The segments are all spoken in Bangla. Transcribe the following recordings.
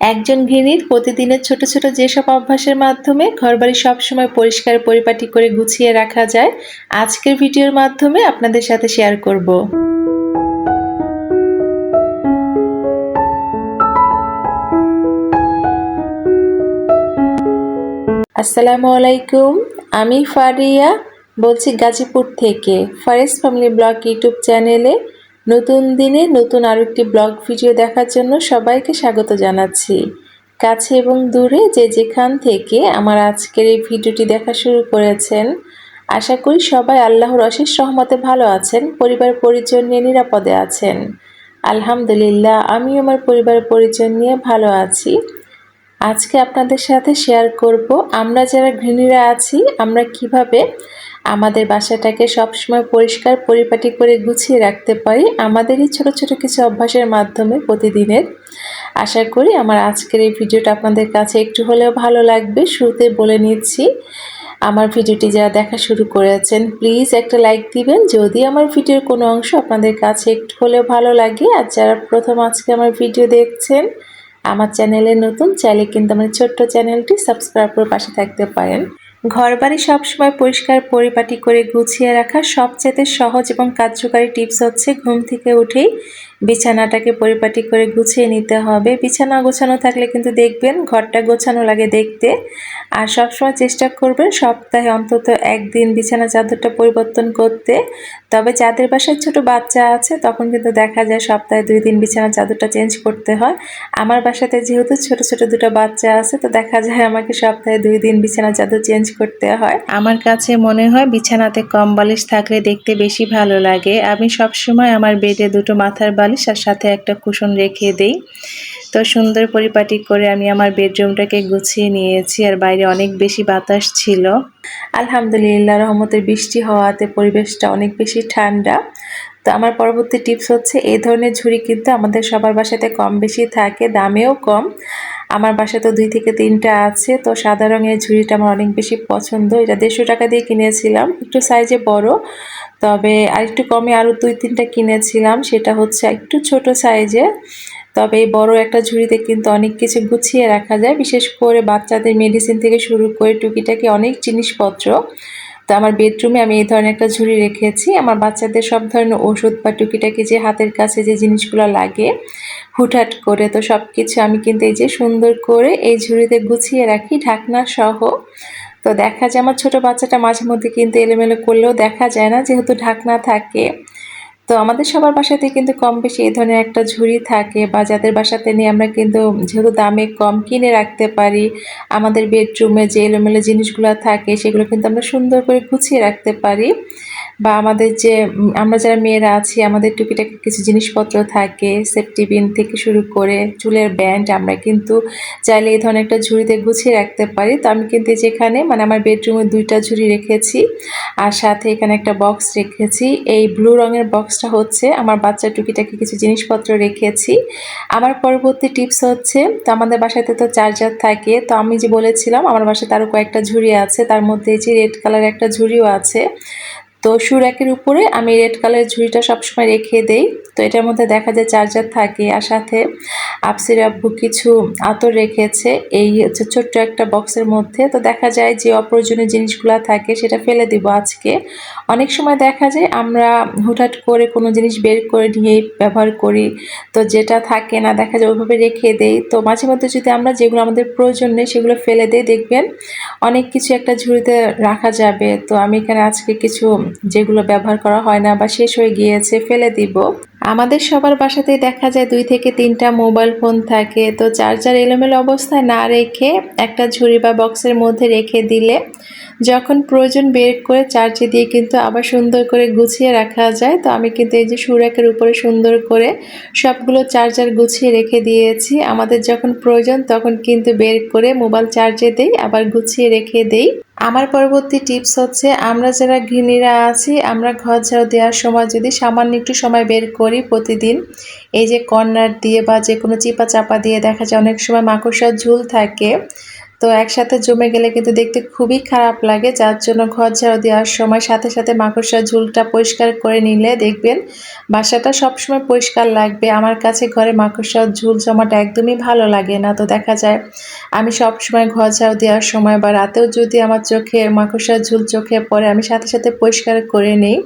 একজন গৃহিণীর প্রতিদিনের ছোট ছোট যেসব অভ্যাসের মাধ্যমে ঘরবাড়ি সবসময় পরিষ্কার পরিপাটি করে গুছিয়ে রাখা যায়, আজকের ভিডিওর মাধ্যমে আপনাদের সাথে শেয়ার করব। আসসালামু আলাইকুম, আমি ফারিয়া বলছি গাজীপুর থেকে। ফারেস ফ্যামিলি ব্লগ ইউটিউব চ্যানেলে নতুন দিনে নতুন আরও একটি ব্লগ ভিডিও দেখার জন্য সবাইকে স্বাগত জানাচ্ছি। কাছে এবং দূরে যে যেখান থেকে আমার আজকের এই ভিডিওটি দেখা শুরু করেছেন, আশা করি সবাই আল্লাহর অশেষ রহমতে ভালো আছেন, পরিবার পরিজন নিয়ে নিরাপদে আছেন। আলহামদুলিল্লাহ, আমি আমার পরিবার পরিজন নিয়ে ভালো আছি। আজকে আপনাদের সাথে শেয়ার করব আমরা যারা গৃহিণীরা আছি আমরা কিভাবে আমাদের বাসাটাকে সবসময় পরিষ্কার পরিপাটি করে গুছিয়ে রাখতে পারি আমাদেরই ছোট ছোট কিছু অভ্যাসের মাধ্যমে প্রতিদিনের। আশা করি আমার আজকের এই ভিডিওটা আপনাদের কাছে একটু হলেও ভালো লাগবে। শুরুতে বলে নিচ্ছি, আমার ভিডিওটি যারা দেখা শুরু করেছেন প্লিজ একটা লাইক দিবেন যদি আমার ভিডিওর কোনো অংশ আপনাদের কাছে একটু হলেও ভালো লাগে। আর যারা প্রথম আজকে আমার ভিডিও দেখছেন, আমার চ্যানেলে নতুন, চাইলে কিন্তু আমার ছোট্ট চ্যানেলটি সাবস্ক্রাইব করে পাশে থাকতে পারেন। ঘরবাড়ি সবসময় পরিষ্কার পরিপাটি করে গুছিয়ে রাখার সবচেয়ে সহজ এবং কার্যকারী টিপস হচ্ছে ঘুম থেকে উঠেই বিছানাটাকে পরিপাটি করে গুছিয়ে নিতে হবে। বিছানা গোছানো থাকলে কিন্তু দেখবেন ঘরটা গোছানো লাগে দেখতে। আর সবসময় চেষ্টা করবেন সপ্তাহে অন্তত একদিন বিছানা চাদরটা পরিবর্তন করতে। তবে যাদের বাসায় ছোট বাচ্চা আছে তখন কিন্তু দেখা যায় সপ্তাহে 2 দিন বিছানা চাদরটা চেঞ্জ করতে হয়। আমার বাসাতে যেহেতু ছোট ছোট 2টা বাচ্চা আছে, তো দেখা যায় আমাকে সপ্তাহে 2 দিন বিছানা চাদর চেঞ্জ করতে হয়। আমার কাছে মনে হয় বিছানাতে কম বালিশ থাকলে দেখতে বেশি ভালো লাগে। আমি সবসময় আমার বেডে 2টো মাথার বালিশ আর সাথে একটা কুশন রেখে দেই। তো সুন্দর পরিপাটি করে আমি আমার বেডরুমটাকে গুছিয়ে নিয়েছি। আর বাইরে অনেক বেশি বাতাস ছিল, আলহামদুলিল্লাহ রহমতের বৃষ্টি হওয়াতে পরিবেশটা অনেক বেশি ঠান্ডা। তো আমার পরবর্তী টিপস হচ্ছে, এই ধরনের ঝুড়ি কিন্তু আমাদের সবার বাসাতে কম বেশি থাকে, দামেও কম। আমার বাসায় তো 2 থেকে 3টা আছে। তো সাদা রঙের ঝুড়িটা আমার অনেক বেশি পছন্দ। এটা 150 টাকা দিয়ে কিনেছিলাম, একটু সাইজে বড়। তবে আরেকটু কমে আরও 2-3টা কিনেছিলাম, সেটা হচ্ছে একটু ছোট সাইজে। তবে এই বড় একটা ঝুড়িতে কিন্তু অনেক কিছু গুছিয়ে রাখা যায়, বিশেষ করে বাচ্চাদের মেডিসিন থেকে শুরু করে টুকিটাকি অনেক জিনিসপত্র। তো আমার বেডরুমে আমি এই ধরনের একটা ঝুড়ি রেখেছি। আমার বাচ্চাদের সব ধরনের ওষুধ বা টুকিটাকি যে হাতের কাছে যে জিনিসগুলো লাগে হুটহাট করে, তো সব কিছু আমি কিন্তু এই যে সুন্দর করে এই ঝুড়িতে গুছিয়ে রাখি, ঢাকনা সহ। তো দেখা যায় আমার ছোট বাচ্চাটা মাঝে মধ্যে কিন্তু এলোমেলো করলেও দেখা যায় না, যেহেতু ঢাকনা থাকে। তো আমাদের সবার বাসাতে কিন্তু কম বেশি এই ধরনের একটা ঝুড়ি থাকে, বা যাদের বাসাতে নিয়ে আমরা কিন্তু যেহেতু দামে কম কিনে রাখতে পারি, আমাদের বেডরুমে যে এলোমেলো জিনিসগুলো থাকে সেগুলো কিন্তু আমরা সুন্দর করে গুছিয়ে রাখতে পারি। বা আমাদের যে আমরা যারা মেয়েরা আছি আমাদের টুকিটাকি কিছু জিনিসপত্র থাকে, সেফটি পিন থেকে শুরু করে চুলের ব্যান্ড, আমরা কিন্তু চাইলে এই ধরনের একটা ঝুড়িতে গুছিয়ে রাখতে পারি। তো আমি কিন্তু যেখানে আমার বেডরুমে 2টা ঝুড়ি রেখেছি, আর সাথে এখানে একটা বক্স রেখেছি। এই ব্লু রঙের বক্সটা হচ্ছে আমার বাচ্চার টুকিটাকি কিছু জিনিসপত্র রেখেছি। আমার পরবর্তী টিপস হচ্ছে, তো আমাদের বাসাতে তো চার্জার থাকে। তো আমি যে বলেছিলাম আমার বাসাতে আরও কয়েকটা ঝুড়ি আছে, তার মধ্যে এই যে রেড কালার একটা ঝুড়িও আছে। তো শু র্যাকের উপরে আমি রেড কালারের ঝুড়িটা সবসময় রেখে দেই। তো এটার মধ্যে দেখা যায় চার্জার থাকে, আর সাথে আপসির আব্বু কিছু আতর রেখেছে এই হচ্ছে ছোট্ট একটা বক্সের মধ্যে। তো দেখা যায় যে অপ্রয়োজনীয় জিনিসগুলো থাকে সেটা ফেলে দিব আজকে। অনেক সময় দেখা যায় আমরা হুটহাট করে কোনো জিনিস বের করে নিয়েই ব্যবহার করি, তো যেটা থাকে না দেখা যায় ওইভাবে রেখে দেই। তো মাঝে মধ্যে যদি আমরা যেগুলো আমাদের প্রয়োজন নেই সেগুলো ফেলে দেই, দেখবেন অনেক কিছু একটা ঝুড়িতে রাখা যাবে। তো আমি এখানে আজকে কিছু যেগুলো ব্যবহার করা হয় না বা শেষ হয়ে গিয়েছে ফেলে দিব। আমাদের সবার বাসাতেই দেখা যায় 2 থেকে 3টা মোবাইল ফোন থাকে। তো চার্জার এলোমেলো অবস্থায় না রেখে একটা ঝুড়ি বা বক্সের মধ্যে রেখে দিলে যখন প্রয়োজন বের করে চার্জে দিয়ে কিন্তু আবার সুন্দর করে গুছিয়ে রাখা যায়। তো আমি কিন্তু এই যে শু র্যাকের উপরে সুন্দর করে সবগুলো চার্জার গুছিয়ে রেখে দিয়েছি। আমাদের যখন প্রয়োজন তখন কিন্তু বের করে মোবাইল চার্জে দেই, আবার গুছিয়ে রেখে দেই। আমার পরবর্তী টিপস হচ্ছে, আমরা যারা গৃহিণীরা আছি আমরা ঘর ঝাড়ু দেওয়ার সময় যদি সামান্য একটু সময় বের করি প্রতিদিন, এই যে কর্নার দিয়ে বা যে কোনো চিপা চাপা দিয়ে দেখা যায় অনেক সময় মাকড়সার ঝুল থাকে। তো একসাথে জমে গেলে কিন্তু দেখতে খুবই খারাপ লাগে, যার জন্য ঘর ঝাড়ু দেওয়ার সময় সাথে সাথে মাকড়সার ঝুলটা পরিষ্কার করে নিলে দেখবেন বাসাটা সবসময় পরিষ্কার লাগবে। আমার কাছে ঘরে মাকড়সার ঝুল জমাটা একদমই ভালো লাগে না। তো দেখা যায় আমি সবসময় ঘর ঝাড়ু দেওয়ার সময় বা রাতেও যদি আমার চোখে মাকড়সার ঝুল চোখে পড়ে আমি সাথে সাথে পরিষ্কার করে নিই।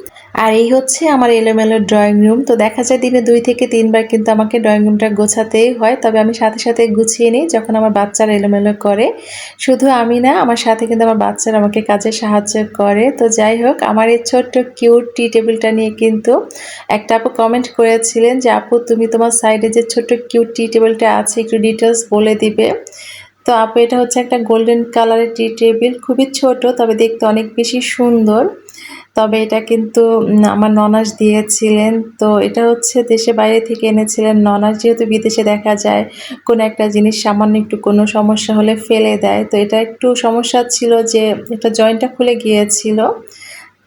আর এই হচ্ছে আমার এলোমেলো ড্রয়িং রুম। তো দেখা যায় দিনে 2 থেকে 3 বার কিন্তু আমাকে ড্রয়িং রুমটা গোছাতেই হয়, তবে আমি সাথে সাথে গুছিয়ে নিই যখন আমার বাচ্চারা এলোমেলো করে। শুধু আমি না, আমার সাথে কিন্তু আমার বাচ্চারা আমাকে কাজে সাহায্য করে। তো যাই হোক, আমার এই ছোট্ট কিউট টি টেবিলটা নিয়ে কিন্তু একটা আপু কমেন্ট করেছিলেন যে আপু তুমি তোমার সাইডে যে ছোট্ট কিউট টি টেবিলটা আছে একটু ডিটেলস বলে দিবে। তো আপু এটা হচ্ছে একটা গোল্ডেন কালারের টি টেবিল, খুবই ছোট তবে দেখতে অনেক বেশি সুন্দর। তবে এটা কিন্তু আমার ননাস দিয়েছিলেন। তো এটা হচ্ছে দেশে বাইরে থেকে এনেছিলেন ননাস, যেহেতু বিদেশে দেখা যায় কোনো একটা জিনিস সামান্য একটু কোনো সমস্যা হলে ফেলে দেয়। তো এটা একটু সমস্যা ছিল যে এটা জয়েন্টটা খুলে গিয়েছিল।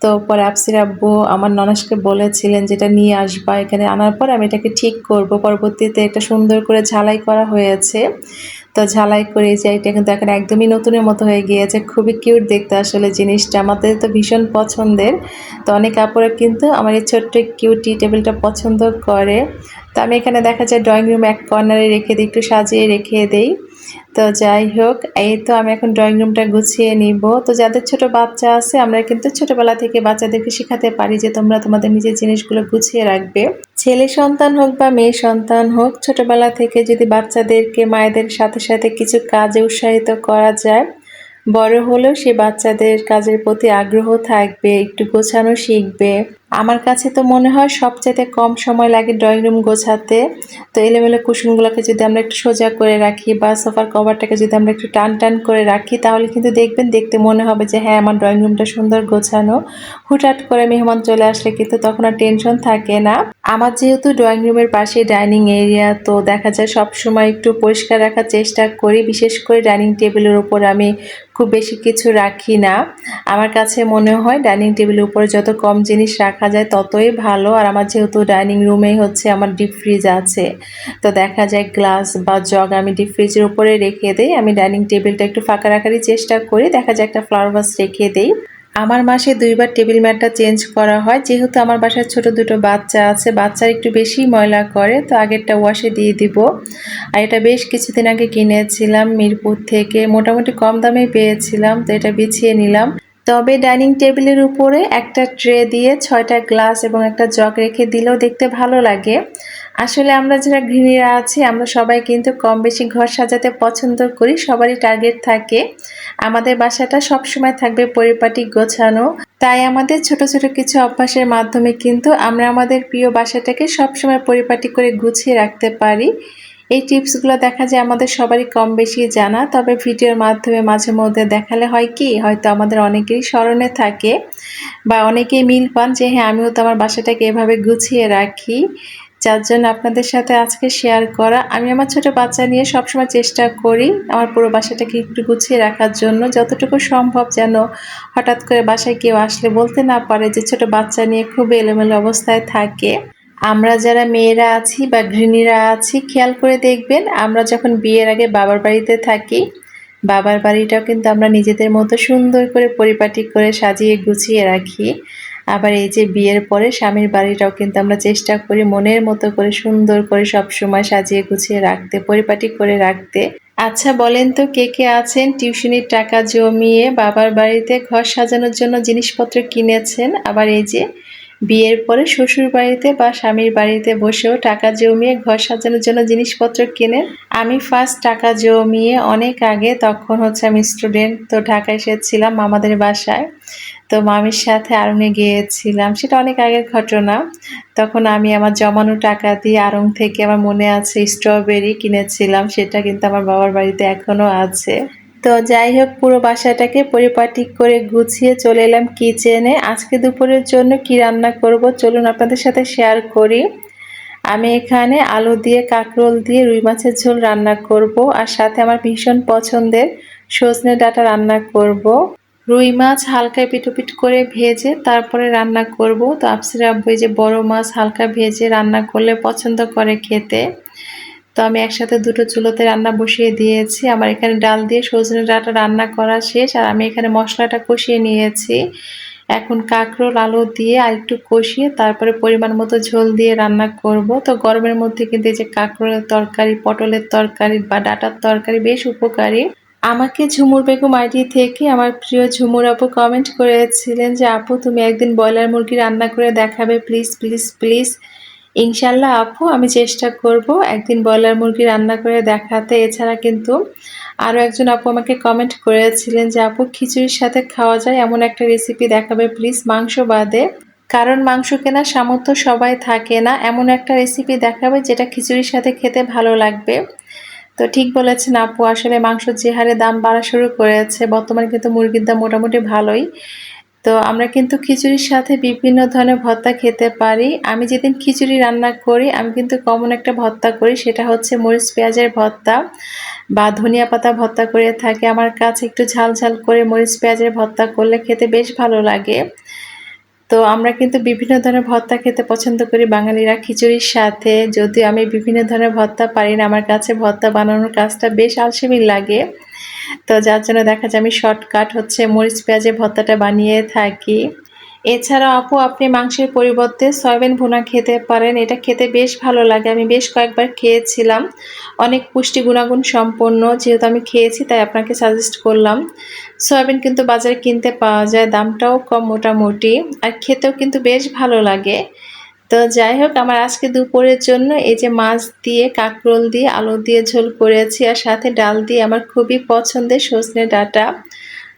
তো পরে আফসির আব্বু আমার ননাসকে বলেছিলেন যেটা নিয়ে আসবা, এখানে আনার পর আমি এটাকে ঠিক করব। পরবর্তীতে এটা সুন্দর করে ঝালাই করা হয়েছে। তো ঝালাই করে যে এটা কিন্তু এখন একদমই নতুনের মতো হয়ে গিয়েছে, খুবই কিউট দেখতে আসলে জিনিসটা, আমাদের তো ভীষণ পছন্দের। তো অনেক আপুরা কিন্তু আমার এই ছোট্ট কিউট টি টেবিলটা পছন্দ করে। তো আমি এখানে দেখা যায় ড্রয়িং রুম এক কর্নারে রেখে দিই, একটু সাজিয়ে রেখে দেই। তো যাই হোক, এই তো আমি এখন ড্রয়িং রুমটা গুছিয়ে নিব। তো যাদের ছোট বাচ্চা আছে আমরা কিন্তু ছোটবেলা থেকে বাচ্চাদেরকে শেখাতে পারি যে তোমরা তোমাদের নিজের জিনিসগুলো গুছিয়ে রাখবে। ছেলে সন্তান হোক বা মেয়ে সন্তান হোক, ছোটবেলা থেকে যদি বাচ্চাদেরকে মায়েদের সাথে সাথে কিছু কাজে উৎসাহিত করা যায়, বড় হলেও সে বাচ্চাদের কাজের প্রতি আগ্রহ থাকবে, একটু গোছানো শিখবে। আমার কাছে তো মনে হয় সবচাইতে কম সময় লাগে ড্রয়িং রুম গোছাতে। তো এলোমেলো কুশনগুলোকে যদি আমরা একটু সোজা করে রাখি বা সোফার কভারটাকে যদি আমরা একটু টান টান করে রাখি, তাহলে কিন্তু দেখবেন দেখতে মনে হবে যে হ্যাঁ আমার ড্রয়িং রুমটা সুন্দর গোছানো। হুটহাট করে মেহমান চলে আসলে কিন্তু তখন আর টেনশন থাকে না। আমার যেহেতু ড্রয়িং রুমের পাশে ডাইনিং এরিয়া, তো দেখা যায় সব সময় একটু পরিষ্কার রাখার চেষ্টা করি। বিশেষ করে ডাইনিং টেবিলের উপর আমি খুব বেশি কিছু রাখি না। আমার কাছে মনে হয় ডাইনিং টেবিলের উপরে যত কম জিনিস রাখা যায় ততই ভালো। আর আমার যেহেতু ডাইনিং রুমেই হচ্ছে আমার ডিপ ফ্রিজ আছে, তো দেখা যায় গ্লাস বা জগ আমি ডিপ ফ্রিজের উপরে রেখে দেই। আমি ডাইনিং টেবিলটা একটু ফাঁকা রাখারই চেষ্টা করি, দেখা যায় একটা ফ্লাওয়ার ভাস রেখে দেই। আমার মাসে 2 বার টেবিল ম্যাটটা চেঞ্জ করা হয়, যেহেতু আমার বাসায় ছোট দুটো বাচ্চা আছে, বাচ্চারা একটু বেশি ময়লা করে, তো আগেরটা ওয়াশে দিয়ে দিব। আর এটা বেশ কিছুদিন আগে কিনেছিলাম মিরপুর থেকে, মোটামুটি কম দামে পেয়েছিলাম, তো এটা বিছিয়ে নিলাম। তবে ডাইনিং টেবিলের উপরে একটা ট্রে দিয়ে 6টা গ্লাস এবং একটা জগ রেখে দিলেও দেখতে ভালো লাগে। আসলে আমরা যারা গৃহিণীরা আছি আমরা সবাই কিন্তু কম বেশি ঘর সাজাতে পছন্দ করি, সবারই টার্গেট থাকে আমাদের বাসাটা সবসময় থাকবে পরিপাটি গোছানো। তাই আমাদের ছোট ছোট কিছু অভ্যাসের মাধ্যমে কিন্তু আমরা আমাদের প্রিয় বাসাটাকে সবসময় পরিপাটি করে গুছিয়ে রাখতে পারি। এই টিপসগুলো দেখা যায় আমাদের সবারই কম বেশি জানা, তবে ভিডিওর মাধ্যমে মাঝে মধ্যে দেখালে হয় কি হয়তো আমাদের অনেকেরই স্মরণে থাকে বা অনেকেই মিল পান যে হ্যাঁ আমিও তো আমার বাসাটাকে এভাবে গুছিয়ে রাখি, যার জন্য আপনাদের সাথে আজকে শেয়ার করা। আমি আমার ছোট বাচ্চা নিয়ে সবসময় চেষ্টা করি আমার পুরো বাসাটাকে একটু গুছিয়ে রাখার জন্য, যতটুকু সম্ভব যেন হঠাৎ করে বাসায় কেউ আসলে বলতে না পারে যে ছোট বাচ্চা নিয়ে খুব এলোমেলো অবস্থায় থাকে। আমরা যারা মেয়েরা আছি বা গৃহিণীরা আছি খেয়াল করে দেখবেন আমরা যখন বিয়ের আগে বাবার বাড়িতে থাকি, বাবার বাড়িটাও কিন্তু আমরা নিজেদের মতো সুন্দর করে পরিপাটি করে সাজিয়ে গুছিয়ে রাখি। আবার এই যে বিয়ের পরে স্বামীর বাড়িটাও কিন্তু আমরা চেষ্টা করি মনের মতো করে সুন্দর করে সবসময় সাজিয়ে গুছিয়ে রাখতে, পরিপাটি করে রাখতে। আচ্ছা বলেন তো কে কে আছেন টিউশনির টাকা জমিয়ে বাবার বাড়িতে ঘর সাজানোর জন্য জিনিসপত্র কিনেছেন, আবার এই যে বিয়ের পরে শ্বশুর বাড়িতে বা স্বামীর বাড়িতে বসেও টাকা জমিয়ে ঘর সাজানোর জন্য জিনিসপত্র কেনেন। আমি ফার্স্ট টাকা জমিয়ে অনেক আগে, তখন হচ্ছে আমি স্টুডেন্ট, তো ঢাকা এসেছিলাম মামাদের বাসায়, তো মামির সাথে আড়ংয়ে গিয়েছিলাম, সেটা অনেক আগের ঘটনা। তখন আমি আমার জমানো টাকা দিয়ে আড়ং থেকে আমার মনে আছে স্ট্রবেরি কিনেছিলাম, সেটা কিন্তু আমার বাবার বাড়িতে এখনো আছে। তো যাই হোক, পুরো বাসাটাকে পরিপাটি করে গুছিয়ে চলে এলাম কিচেনে। আজকে দুপুরের জন্য কি রান্না করব চলুন আপনাদের সাথে শেয়ার করি। আমি এখানে আলু দিয়ে কাঁকরোল দিয়ে রুই মাছের ঝোল রান্না করব, আর সাথে আমার ভীষণ পছন্দের সজনে ডাঁটা রান্না করব। রুই মাছ হালকা পিটুপিট করে ভেজে তারপরে রান্না করব। তো আফসির আব্বু যে বড় মাছ হালকা ভেজে রান্না করলে পছন্দ করে খেতে। তো আমি একসাথে দুটো চুলোতে রান্না বসিয়ে দিয়েছি। আমার এখানে ডাল দিয়ে সজনে ডাঁটা রান্না করা শেষ, আর আমি এখানে মশলাটা কষিয়ে নিয়েছি। এখন কাঁকরোল আলু দিয়ে আর একটু কষিয়ে তারপরে পরিমাণ মতো ঝোল দিয়ে রান্না করব। তো গরমের মধ্যে কিন্তু এই যে কাঁকরোলের তরকারি, পটলের তরকারি বা ডাঁটার তরকারি বেশ উপকারী। আমাকে ঝুমুর বেগম আইডি থেকে আমার প্রিয় ঝুমুর আপু কমেন্ট করেছিলেন যে আপু তুমি একদিন ব্রয়লার মুরগি রান্না করে দেখাবে, প্লিজ প্লিজ প্লিজ। ইনশাল্লাহ আপু, আমি চেষ্টা করব একদিন ব্রয়লার মুরগি রান্না করে দেখাতে। এছাড়া কিন্তু আরও একজন আপু আমাকে কমেন্ট করেছিলেন যে আপু খিচুড়ির সাথে খাওয়া যায় এমন একটা রেসিপি দেখাবে প্লিজ, মাংস বাদে। কারণ মাংস কেনার সামর্থ্য সবাই থাকে না, এমন একটা রেসিপি দেখাবে যেটা খিচুড়ির সাথে খেতে ভালো লাগবে। তো ঠিক বলেছেন আপু, আসলে মাংসের যে হারে দাম বাড়া শুরু করেছে বর্তমানে কিন্তু মুরগির দাম মোটামুটি ভালোই। তো আমরা কিন্তু খিচুড়ির সাথে বিভিন্ন ধরনের ভর্তা খেতে পারি। আমি যেদিন খিচুড়ি রান্না করি আমি কিন্তু কমন একটা ভর্তা করি, সেটা হচ্ছে মরিচ পেঁয়াজের ভর্তা বা ধনিয়া পাতা ভর্তা করে থাকি। আমার কাছে একটু ঝাল ঝাল করে মরিচ পেঁয়াজের ভর্তা করলে খেতে বেশ ভালো লাগে। তো আমরা কিন্তু বিভিন্ন ধরনের ভর্তা খেতে পছন্দ করি বাঙালিরা খিচুড়ির সাথে। যদিও আমি বিভিন্ন ধরনের ভর্তা পারি না, আমার কাছে ভর্তা বানানোর কাজটা বেশ আলসেমি লাগে। তো যার জন্য দেখা যায় আমি শর্টকাট হচ্ছে মরিচ পেঁয়াজের ভর্তাটা বানিয়ে থাকি। এছাড়াও আপু আপনি মাংসের পরিবর্তে সয়াবিন ভুনা খেতে পারেন, এটা খেতে বেশ ভালো লাগে। আমি বেশ কয়েকবার খেয়েছিলাম, অনেক পুষ্টি গুণাগুণ সম্পন্ন। যেহেতু আমি খেয়েছি তাই আপনাকে সাজেস্ট করলাম। সয়াবিন কিন্তু বাজারে কিনতে পাওয়া যায়, দামটাও কম মোটামুটি, আর খেতেও কিন্তু বেশ ভালো লাগে। তো যাই হোক, আমার আজকে দুপুরের জন্য এই যে মাছ দিয়ে কাঁকরোল দিয়ে আলু দিয়ে ঝোল করেছি, আর সাথে ডাল দিয়ে আমার খুবই পছন্দের সজনে ডাঁটা।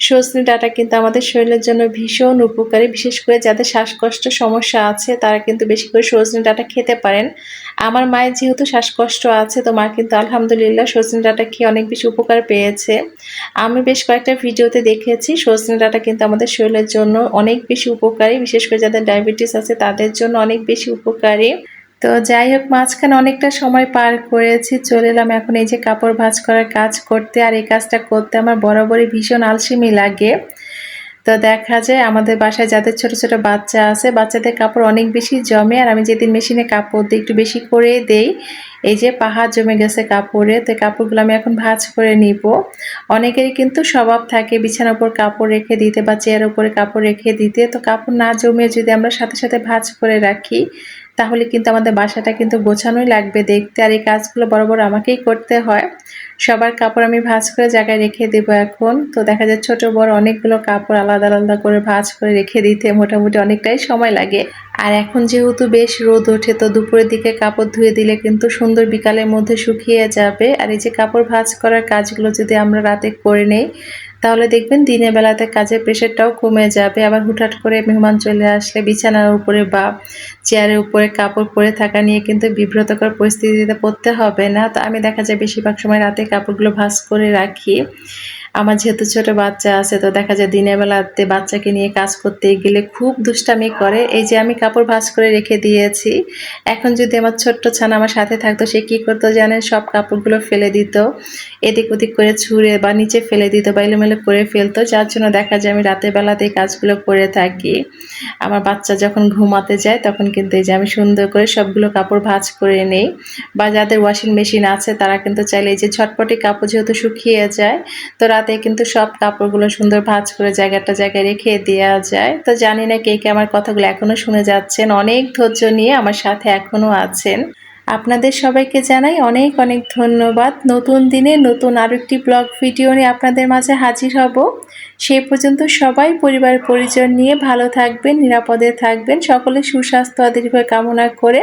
সজনে ডাঁটা কিন্তু আমাদের শরীরের জন্য ভীষণ উপকারী, বিশেষ করে যাদের শ্বাসকষ্ট সমস্যা আছে তারা কিন্তু বেশি করে সজনে ডাঁটা খেতে পারেন। আমার মায়ের যেহেতু শ্বাসকষ্ট আছে, তো মা কিন্তু আলহামদুলিল্লাহ সজনে ডাঁটা খেয়ে অনেক বেশি উপকার পেয়েছে। আমি বেশ কয়েকটা ভিডিওতে দেখেছি সজনে ডাঁটা কিন্তু আমাদের শরীরের জন্য অনেক বেশি উপকারী, বিশেষ করে যাদের ডায়াবেটিস আছে তাদের জন্য অনেক বেশি উপকারী। তো যাই হোক, মাঝখানে অনেকটা সময় পার করেছি, চলে এলাম এখন এই যে কাপড় ভাঁজ করার কাজ করতে। আর এই কাজটা করতে আমার বরাবরই ভীষণ আলসেমি লাগে। তো দেখা যায় আমাদের বাসায় যাদের ছোট ছোট বাচ্চা আছে, বাচ্চাদের কাপড় অনেক বেশি জমে, আর আমি যেদিন মেশিনে কাপড় দিই একটু বেশি করে দেই। এই যে পাহাড় জমে গেছে কাপড়ে, তো কাপড়গুলো আমি এখন ভাঁজ করে নিব। অনেকেরই কিন্তু স্বভাব থাকে বিছানার উপর কাপড় রেখে দিতে বা চেয়ারের উপরে কাপড় রেখে দিতে। তো কাপড় না জমে যদি আমরা সাথে সাথে ভাঁজ করে রাখি তাহলে কিন্তু আমাদের বাসাটা কিন্তু গোছানোই লাগবে দেখতে। আর এই কাজগুলো বড় বড় আমাকেই করতে হয়। সবার কাপড় আমি ভাঁজ করে জায়গায় রেখে দেবো এখন। তো দেখা যায় ছোট বড় অনেকগুলো কাপড় আলাদা আলাদা করে ভাঁজ করে রেখে দিতে মোটামুটি অনেকটাই সময় লাগে। আর এখন যেহেতু বেশ রোদ ওঠে, তো দুপুরের দিকে কাপড় ধুয়ে দিলে কিন্তু সুন্দর বিকালের মধ্যে শুকিয়ে যাবে। আর এই যে কাপড় ভাঁজ করার কাজগুলো যদি আমরা রাতে করে নেই তাহলে দেখবেন দিনের বেলাতে কাজের প্রেশারটাও কমে যাবে। আবার হুটহাট করে মেহমান চলে আসলে বিছানার উপরে বা চেয়ারের উপরে কাপড় পরে থাকা নিয়ে কিন্তু বিব্রতকর পরিস্থিতিতে পড়তে হবে না। তো আমি দেখা যায় বেশিরভাগ সময় রাতে কাপড়গুলো ভাঁজ করে রাখি। আমার যেহেতু ছোট বাচ্চা আছে, তো দেখা যায় দিনের বেলাতে বাচ্চাকে নিয়ে কাজ করতে গেলে খুব দুষ্টামি করে। এই যে আমি কাপড় ভাঁজ করে রেখে দিয়েছি, এখন যদি আমার ছোট্ট ছানা আমার সাথে থাকতো সে কী করতো জানেন, সব কাপড়গুলো ফেলে দিত, এদিক ওদিক করে ছুঁড়ে বা নিচে ফেলে দিত বা এলোমেলো করে ফেলতো। যার জন্য দেখা যায় আমি রাতের বেলাতে এই কাজগুলো করে থাকি। আমার বাচ্চা যখন ঘুমাতে যায় তখন কিন্তু এই যে আমি সুন্দর করে সবগুলো কাপড় ভাঁজ করে নেই। বা যাদের ওয়াশিং মেশিন আছে তারা কিন্তু চাইলে এই যে ঝটপটি কাপড় যেহেতু শুকিয়ে যায়, তো রাতে কিন্তু সব কাপড়গুলো সুন্দর ভাঁজ করে জায়গাটা জায়গায় রেখে দেওয়া যায়। তো জানি না কে কে আমার কথাগুলো এখনো শুনে যাচ্ছেন, অনেক ধৈর্য নিয়ে আমার সাথে এখনো আছেন। আপনাদের সবাইকে জানাই অনেক অনেক ধন্যবাদ। নতুন দিনে নতুন আরও একটি ব্লগ ভিডিও নিয়ে আপনাদের মাঝে হাজির হব। সেই পর্যন্ত সবাই পরিবার পরিজন নিয়ে ভালো থাকবেন, নিরাপদে থাকবেন, সকলে সুস্বাস্থ্য দীর্ঘ কামনা করে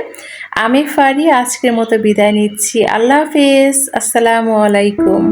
আমি ফারিয়া আজকের মতো বিদায় নিচ্ছি। আল্লাহ হাফেজ, আসসালামু আলাইকুম।